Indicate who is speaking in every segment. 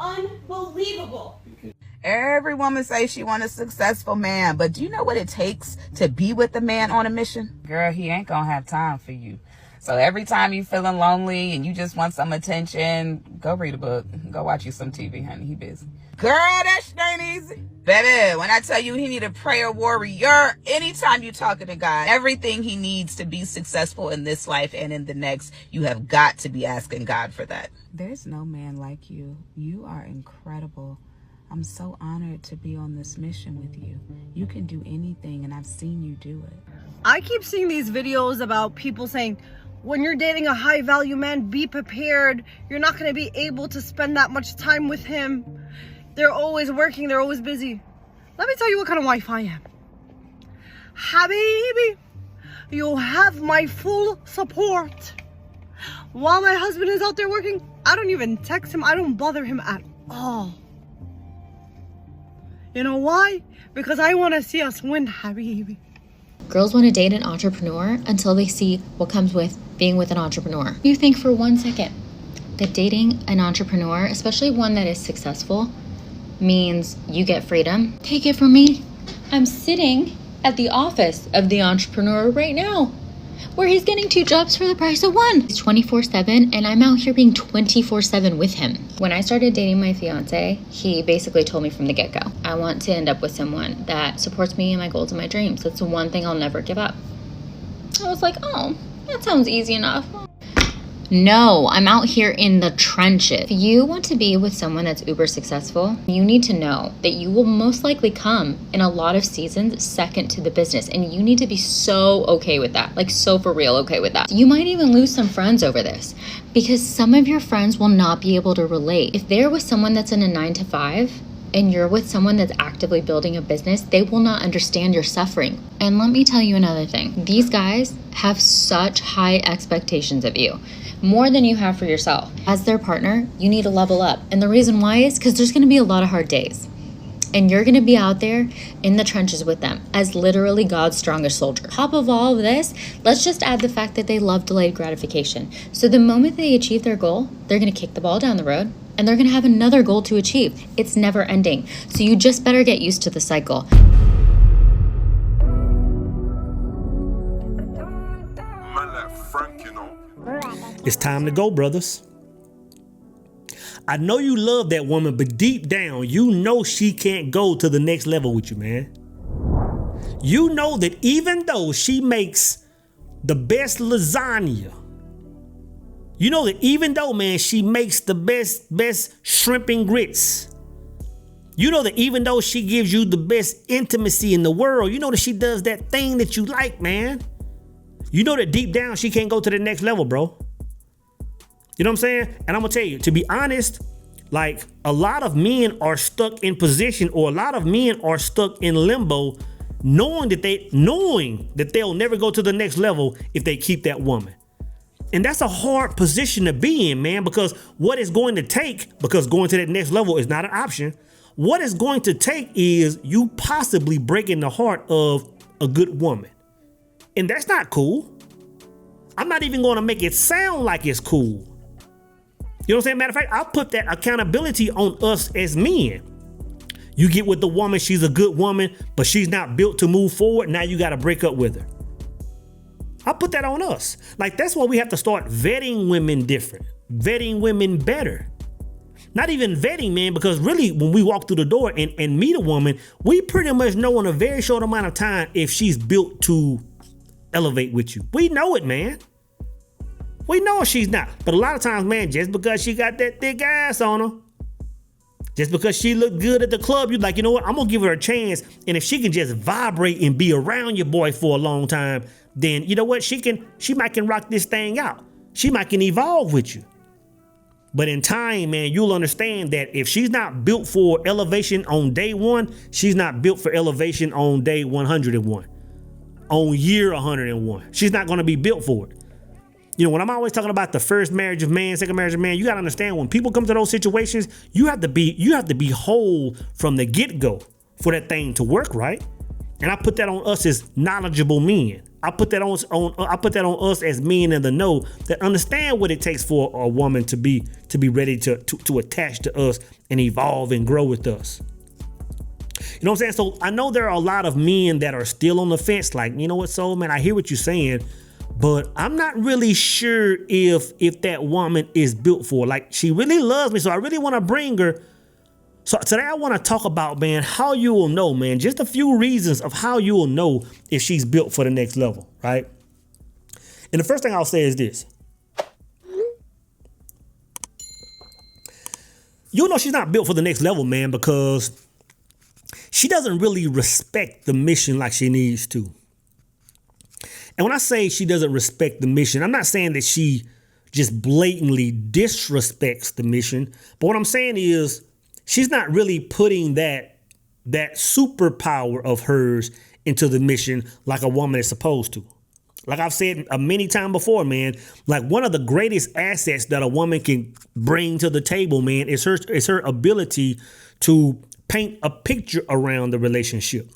Speaker 1: unbelievable.
Speaker 2: Every woman says she wants a successful man, but do you know what it takes to be with a man on a mission? Girl, he ain't gonna have time for you. So every time you feeling lonely and you just want some attention, go read a book. Go watch you some TV, honey. He busy. Girl, that shit ain't easy. Baby, when I tell you he need a prayer warrior, anytime you talking to God, everything he needs to be successful in this life and in the next, you have got to be asking God for that. There's no man like you. You are incredible. I'm so honored to be on this mission with you. You can do anything, and I've seen you do it.
Speaker 3: I keep seeing these videos about people saying, when you're dating a high value man, be prepared. You're not going to be able to spend that much time with him. They're always working. They're always busy. Let me tell you what kind of wife I am. Habibi, you have my full support. While my husband is out there working, I don't even text him. I don't bother him at all. You know why? Because I want to see us win, Habibi.
Speaker 4: Girls want to date an entrepreneur until they see what comes with being with an entrepreneur. You think for 1 second that dating an entrepreneur, especially one that is successful, means you get freedom. Take it from me. I'm sitting at the office of the entrepreneur right now, where he's getting 2 jobs for the price of 1. He's 24/7, and I'm out here being 24/7 with him. When I started dating my fiance, he basically told me from the get-go, I want to end up with someone that supports me and my goals and my dreams. That's the one thing I'll never give up. I was like, oh, that sounds easy enough. No, I'm out here in the trenches. If you want to be with someone that's uber successful, you need to know that you will most likely come in a lot of seasons second to the business. And you need to be so okay with that, like so for real okay with that. You might even lose some friends over this because some of your friends will not be able to relate. If they're with someone that's in a 9-to-5 and you're with someone that's actively building a business, they will not understand your suffering. And let me tell you another thing. These guys have such high expectations of you. More than you have for yourself. As their partner, you need to level up. And the reason why is because there's going to be a lot of hard days. And you're going to be out there in the trenches with them as literally God's strongest soldier. Top of all of this, let's just add the fact that they love delayed gratification. So the moment they achieve their goal, they're going to kick the ball down the road and they're going to have another goal to achieve. It's never ending. So you just better get used to the cycle.
Speaker 5: It's time to go, brothers. I know you love that woman, but deep down, you know she can't go to the next level with you, man. You know that even though she makes the best lasagna, you know that even though, man, she makes the best shrimp and grits, you know that even though she gives you the best intimacy in the world, you know that she does that thing that you like, man. You know that deep down, she can't go to the next level, bro. You know what I'm saying? And I'm gonna tell you, to be honest, like a lot of men are stuck in position, or a lot of men are stuck in limbo, knowing that they'll never go to the next level if they keep that woman. And that's a hard position to be in, man, because what it's going to take, because going to that next level is not an option, what it's going to take is you possibly breaking the heart of a good woman. And that's not cool. I'm not even going to make it sound like it's cool. You know what I'm saying? Matter of fact, I'll put that accountability on us as men. You get with the woman, she's a good woman, but she's not built to move forward. Now you got to break up with her. I'll put that on us. Like, that's why we have to start vetting women different, vetting women better. Not even vetting, man, because really when we walk through the door and meet a woman, we pretty much know in a very short amount of time if she's built to elevate with you. We know it, man. We know she's not. But a lot of times, man, just because she got that thick ass on her, just because she looked good at the club, you're like, you know what? I'm going to give her a chance. And if she can just vibrate and be around your boy for a long time, then you know what? She might can rock this thing out. She might can evolve with you. But in time, man, you'll understand that if she's not built for elevation on day 1, she's not built for elevation on day 101, on year 101. She's not going to be built for it. You know, when I'm always talking about the first marriage of man, second marriage of man, you got to understand when people come to those situations, you have to be whole from the get-go for that thing to work right. And I put that on us as knowledgeable men. I put that on us as men in the know that understand what it takes for a woman to be ready to attach to us and evolve and grow with us. You know what I'm saying? So I know there are a lot of men that are still on the fence, like, you know what, soul man, I hear what you're saying, but I'm not really sure if that woman is built for, like, she really loves me, so I really want to bring her. So today I want to talk about, man, how you will know, man, just a few reasons of how you will know if she's built for the next level, right? And the first thing I'll say is this. You'll know she's not built for the next level, man, because she doesn't really respect the mission like she needs to. And when I say she doesn't respect the mission, I'm not saying that she just blatantly disrespects the mission, but what I'm saying is, she's not really putting that superpower of hers into the mission like a woman is supposed to. Like I've said many times before, man, like one of the greatest assets that a woman can bring to the table, man, is her ability to paint a picture around the relationship.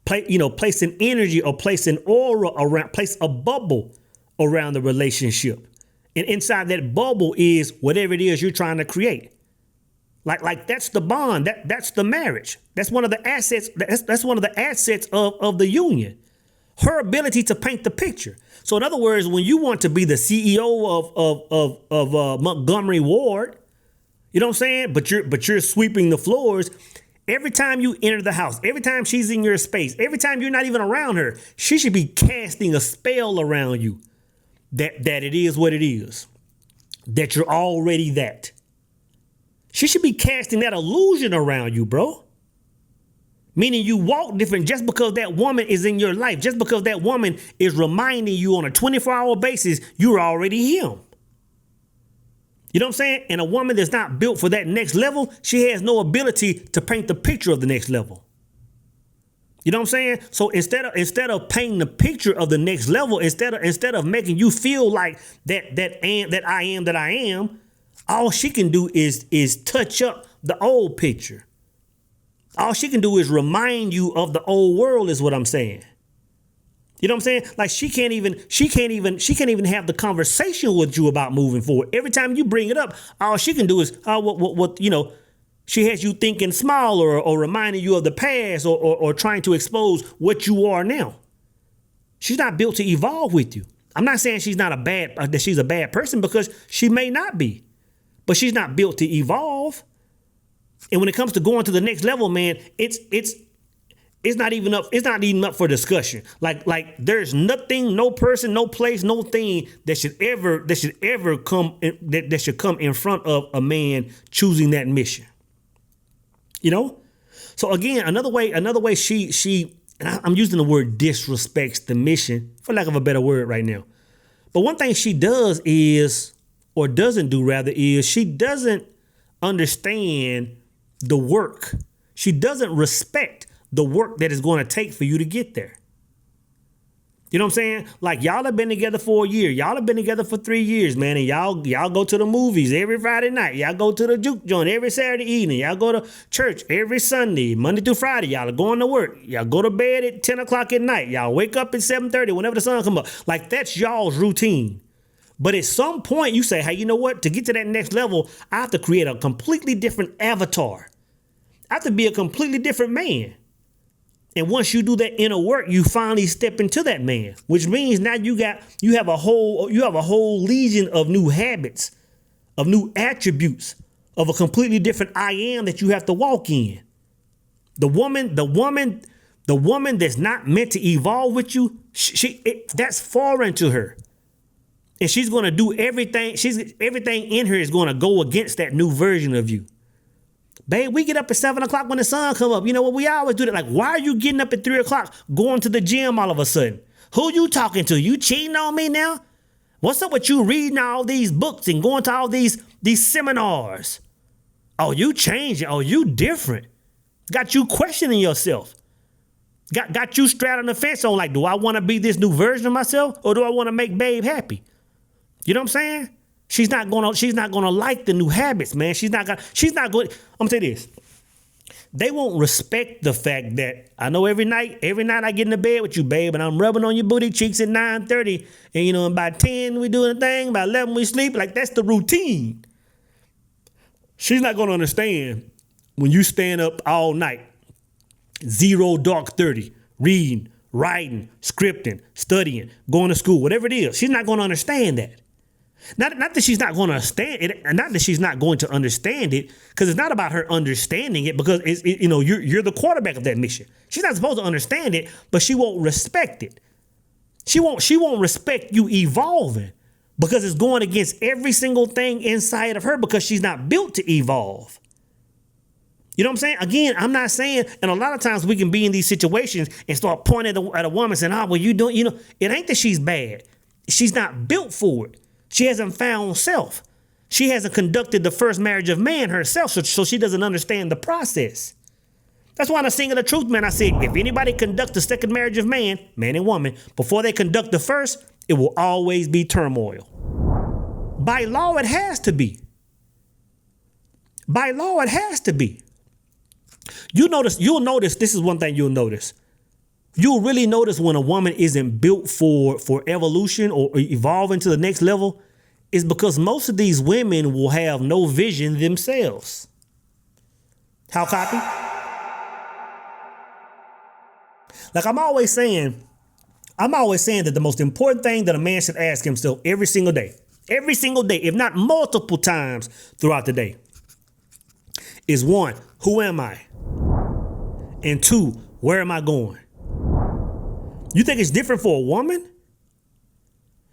Speaker 5: Place an energy or place an aura around, place a bubble around the relationship. And inside that bubble is whatever it is you're trying to create. Like that's the bond, that's the marriage. That's one of the assets. That's one of the assets of the union. Her ability to paint the picture. So in other words, when you want to be the CEO of Montgomery Ward, you know what I'm saying? But you're sweeping the floors. Every time you enter the house, every time she's in your space, every time you're not even around her, she should be casting a spell around you. That it is what it is. That you're already that. She should be casting that illusion around you, bro. Meaning you walk different just because that woman is in your life. Just because that woman is reminding you on a 24-hour basis, you're already him. You know what I'm saying? And a woman that's not built for that next level, she has no ability to paint the picture of the next level. You know what I'm saying? So instead of painting the picture of the next level, instead of making you feel like that I am, all she can do is touch up the old picture. All she can do is remind you of the old world is what I'm saying. You know what I'm saying? Like she can't even have the conversation with you about moving forward. Every time you bring it up, all she can do is she has you thinking small or reminding you of the past or trying to expose what you are now. She's not built to evolve with you. I'm not saying that she's a bad person, because she may not be. But she's not built to evolve. And when it comes to going to the next level, man, it's not even up for discussion. Like there's nothing, no person, no place, no thing that should come in front of a man choosing that mission. You know? So again, another way she and I'm using the word disrespects the mission, for lack of a better word right now. But one thing she does is, or doesn't do rather, is she doesn't understand the work. She doesn't respect the work that is going to take for you to get there. You know what I'm saying? Like, y'all have been together for a year. Y'all have been together for 3 years, man. And y'all go to the movies every Friday night. Y'all go to the juke joint every Saturday evening. Y'all go to church every Sunday, Monday through Friday. Y'all are going to work. Y'all go to bed at 10 o'clock at night. Y'all wake up at 7:30 whenever the sun come up. Like, that's y'all's routine. But at some point you say, hey, you know what? To get to that next level, I have to create a completely different avatar. I have to be a completely different man. And once you do that inner work, you finally step into that man, which means now you have a whole legion of new habits, of new attributes, of a completely different I am that you have to walk in. The woman that's not meant to evolve with you, that's foreign to her. And she's going to do everything. Everything in her is going to go against that new version of you. Babe, we get up at 7 o'clock when the sun come up. You know what? We always do that. Like, why are you getting up at 3 o'clock going to the gym all of a sudden? Who you talking to? You cheating on me now? What's up with you reading all these books and going to all these seminars? Oh, you changing. Oh, you different. Got you questioning yourself. Got you straddling the fence on, like, do I want to be this new version of myself, or do I want to make babe happy? You know what I'm saying? She's not gonna like the new habits, man. She's not going. I'm gonna say this. They won't respect the fact that I know every night I get in the bed with you, babe, and I'm rubbing on your booty cheeks at 9:30, and by 10 we doing a thing, by 11 we sleep. Like, that's the routine. She's not gonna understand when you stand up all night, 0 dark 30, reading, writing, scripting, studying, going to school, whatever it is. She's not gonna understand that. Not that she's not going to understand it, and not that she's not going to understand it, because it's not about her understanding it, because you're the quarterback of that mission. She's not supposed to understand it, but she won't respect it. She won't respect you evolving, because it's going against every single thing inside of her, because she's not built to evolve. You know what I'm saying? Again, I'm not saying, and a lot of times we can be in these situations and start pointing at a woman saying, well, you don't, it ain't that she's bad. She's not built for it. She hasn't found self. She hasn't conducted the first marriage of man herself, so she doesn't understand the process. That's why in the Sing of the Truth, man, I said, if anybody conducts the second marriage of man and woman, before they conduct the first, it will always be turmoil. By law, it has to be. By law, it has to be. You'll notice, this is one thing you'll notice. You'll really notice when a woman isn't built for evolution or evolving to the next level, is because most of these women will have no vision themselves. How copy? Like I'm always saying that the most important thing that a man should ask himself every single day, if not multiple times throughout the day, is 1, who am I? And 2, where am I going? You think it's different for a woman?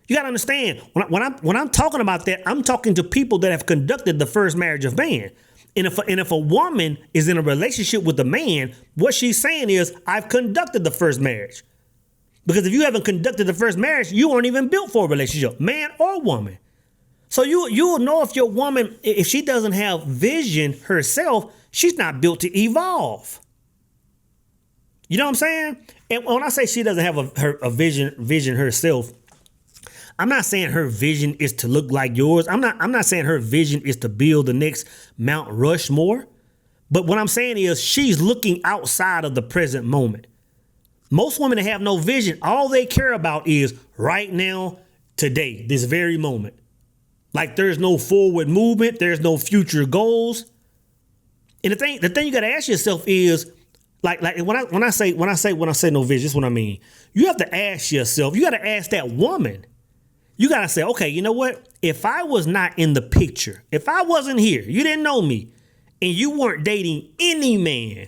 Speaker 5: You gotta understand, when I'm talking about that, I'm talking to people that have conducted the first marriage of man. And if a woman is in a relationship with a man, what she's saying is, I've conducted the first marriage. Because if you haven't conducted the first marriage, you aren't even built for a relationship, man or woman. So you'll know if your woman, if she doesn't have vision herself, she's not built to evolve. You know what I'm saying? And when I say she doesn't have a vision herself, I'm not saying her vision is to look like yours. I'm not saying her vision is to build the next Mount Rushmore. But what I'm saying is she's looking outside of the present moment. Most women that have no vision, all they care about is right now, today, this very moment. Like there's no forward movement, there's no future goals. And the thing you got to ask yourself is, like when I say no vision, this is what I mean. You have to ask yourself, you got to ask that woman. You got to say, okay, you know what? If I was not in the picture, if I wasn't here, you didn't know me, and you weren't dating any man,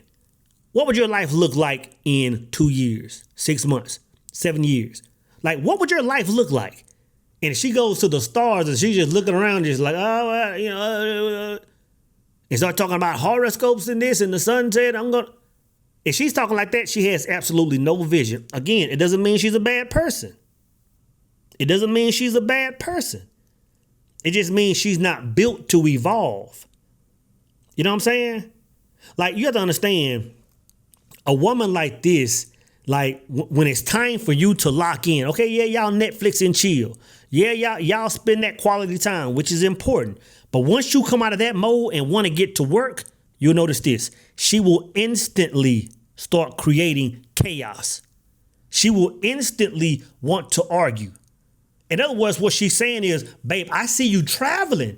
Speaker 5: what would your life look like in 2 years, 6 months, 7 years? Like, what would your life look like? And if she goes to the stars and she's just looking around, just like, and start talking about horoscopes and this, and the sun said, if she's talking like that, she has absolutely no vision. Again, it doesn't mean she's a bad person. It doesn't mean she's a bad person. It just means she's not built to evolve. You know what I'm saying? Like, you have to understand, a woman like this, like when it's time for you to lock in, okay, yeah, y'all Netflix and chill. Yeah, y'all spend that quality time, which is important. But once you come out of that mode and want to get to work, you'll notice this. She will instantly start creating chaos. She will instantly want to argue. In other words, what she's saying is, babe, I see you traveling.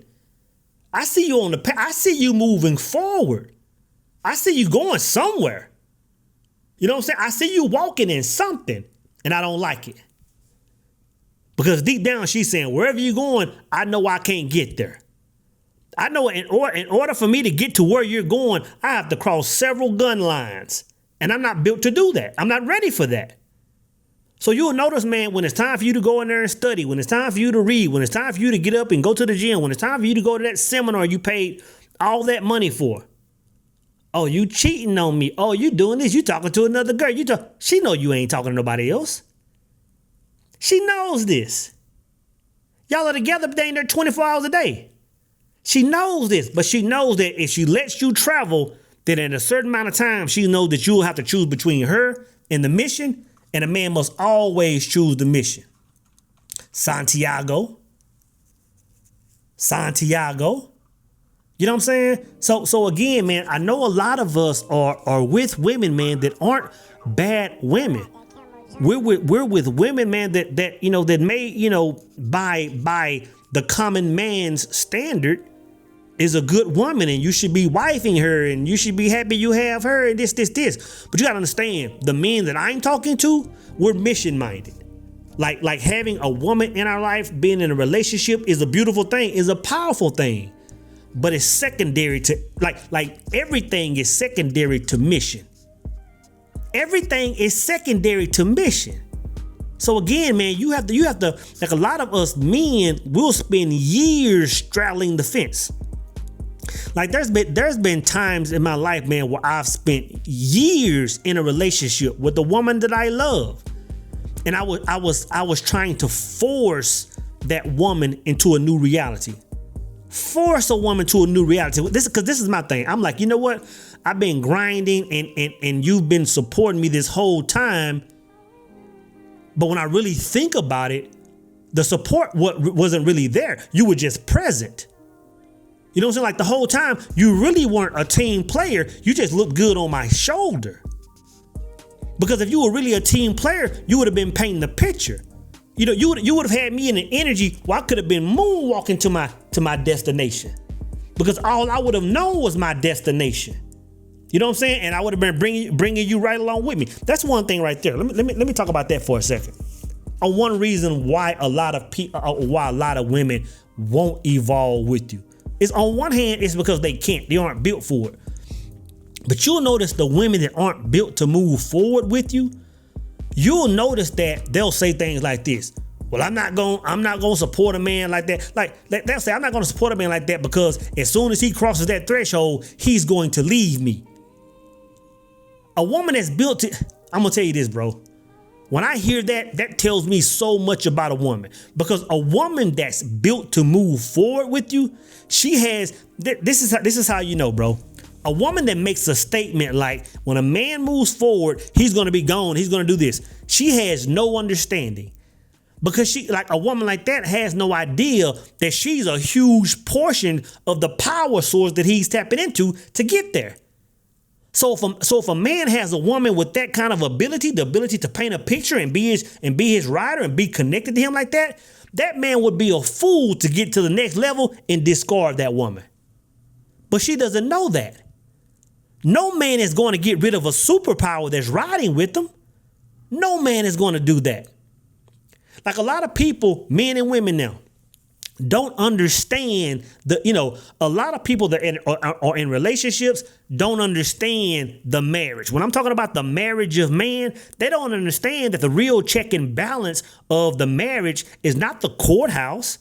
Speaker 5: I see you on the path. I see you moving forward. I see you going somewhere. You know what I'm saying? I see you walking in something, and I don't like it. Because deep down, she's saying, wherever you're going, I know I can't get there. I know in order for me to get to where you're going, I have to cross several gun lines. And I'm not built to do that. I'm not ready for that. So you'll notice, man, when it's time for you to go in there and study, when it's time for you to read, when it's time for you to get up and go to the gym, when it's time for you to go to that seminar you paid all that money for. Oh, you cheating on me. Oh, you doing this. You talking to another girl. She know you ain't talking to nobody else. She knows this. Y'all are together, but they ain't there 24 hours a day. She knows this, but she knows that if she lets you travel, then in a certain amount of time, she knows that you'll have to choose between her and the mission, and a man must always choose the mission. Santiago, You know what I'm saying? So again, man, I know a lot of us are with women, man, that aren't bad women. We're with women, man, that you know, that may, you know, by the common man's standard is a good woman, and you should be wifing her, and you should be happy you have her, and this. But you gotta understand, the men that I'm talking to, we're mission minded. Like having a woman in our life, being in a relationship is a beautiful thing, is a powerful thing. But it's secondary to like everything is secondary to mission. Everything is secondary to mission. So again, man, you have to, like a lot of us men will spend years straddling the fence. Like there's been times in my life, man, where I've spent years in a relationship with the woman that I love. And I was trying to force that woman into a new reality. Force a woman to a new reality. This is my thing. I'm like, you know what? I've been grinding and you've been supporting me this whole time. But when I really think about it, the support wasn't really there. You were just present. You know what I'm saying? Like the whole time, you really weren't a team player. You just looked good on my shoulder. Because if you were really a team player, you would have been painting the picture. You know, you would have had me in an energy where I could have been moonwalking to my destination. Because all I would have known was my destination. You know what I'm saying? And I would have been bringing you right along with me. That's one thing right there. Let me talk about that for a second. On one reason why a lot of women won't evolve with you is, on one hand, it's because they can't. They aren't built for it. But you'll notice the women that aren't built to move forward with you, you'll notice that they'll say things like this. Well, I'm not gonna support a man like that. Like they'll say, I'm not gonna support a man like that because as soon as he crosses that threshold, he's going to leave me. A woman that's built to, I'm gonna tell you this, bro. When I hear that tells me so much about a woman, because a woman that's built to move forward with you, she has, this is how you know, bro. A woman that makes a statement like, when a man moves forward, he's going to be gone, he's going to do this. She has no understanding, because a woman like that has no idea that she's a huge portion of the power source that he's tapping into to get there. So if a man has a woman with that kind of ability, the ability to paint a picture and be his rider and be connected to him like that, that man would be a fool to get to the next level and discard that woman. But she doesn't know that. No man is going to get rid of a superpower that's riding with them. No man is going to do that. Like a lot of people, men and women now, don't understand a lot of people that are in relationships don't understand the marriage. When I'm talking about the marriage of man, they don't understand that the real check and balance of the marriage is not the courthouse.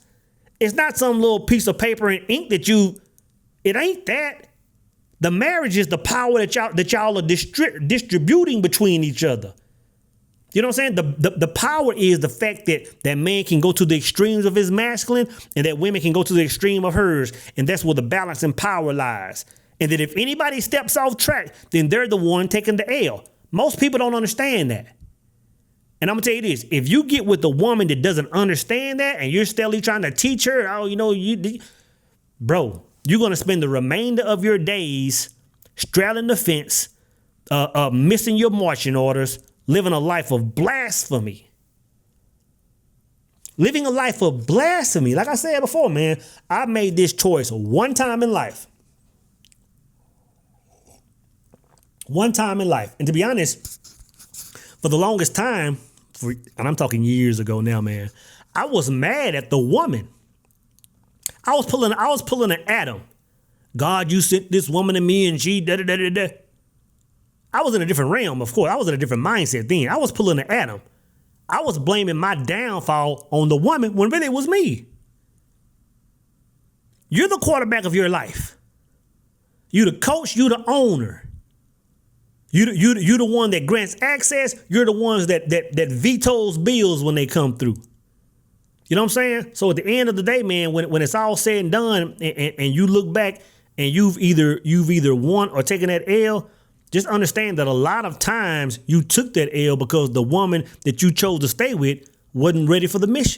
Speaker 5: It's not some little piece of paper and ink it ain't that. The marriage is the power that y'all are distributing between each other. You know what I'm saying? The power is the fact that man can go to the extremes of his masculine and that women can go to the extreme of hers. And that's where the balance and power lies. And that if anybody steps off track, then they're the one taking the L. Most people don't understand that. And I'm going to tell you this. If you get with a woman that doesn't understand that and you're steadily trying to teach her, bro, you're going to spend the remainder of your days straddling the fence, missing your marching orders, living a life of blasphemy. Living a life of blasphemy. Like I said before, man, I made this choice one time in life. One time in life. And to be honest, for the longest time, and I'm talking years ago now, man, I was mad at the woman. I was pulling an Adam. God, you sent this woman to me and she da-da-da-da-da. I was in a different realm, of course. I was in a different mindset then. I was pulling an Adam. I was blaming my downfall on the woman when really it was me. You're the quarterback of your life. You're the coach. You're the owner. You're the one that grants access. You're the ones that vetoes bills when they come through. You know what I'm saying? So at the end of the day, man, when it's all said and done, and you look back and you've either won or taken that L, just understand that a lot of times you took that L because the woman that you chose to stay with wasn't ready for the mission.